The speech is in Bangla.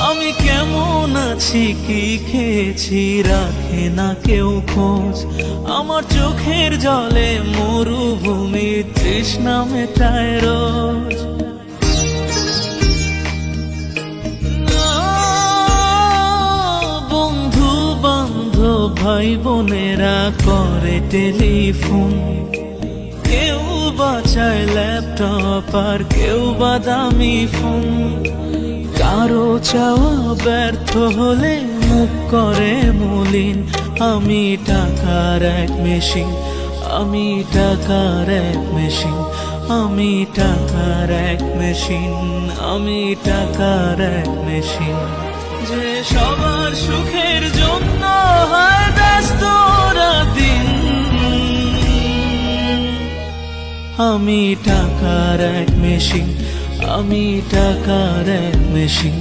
আমি কেমন আছি কি খেয়েছি রাখে না কেউ খোঁজ। আমার চোখের জলে মরুভূমি তৃষ্ণা মেটায় রোজ। বন্ধু বান্ধব ভাই বোনেরা করে টেলিফোন, কেউ বাঁচায় ল্যাপটপ আর কেউ বা দামি ফোন। কারো চাওয়া ব্যর্থ হলে মুখ করে মলিন। আমি টাকার এক মেশিন, আমি টাকার এক মেশিন, আমি টাকার এক মেশিন, আমি টাকার এক মেশিন। যে সবার সুখের জন্য হয় ব্যস্ত দিন। আমি টাকার এক মেশিন, আমি টাকার এক মেশিন,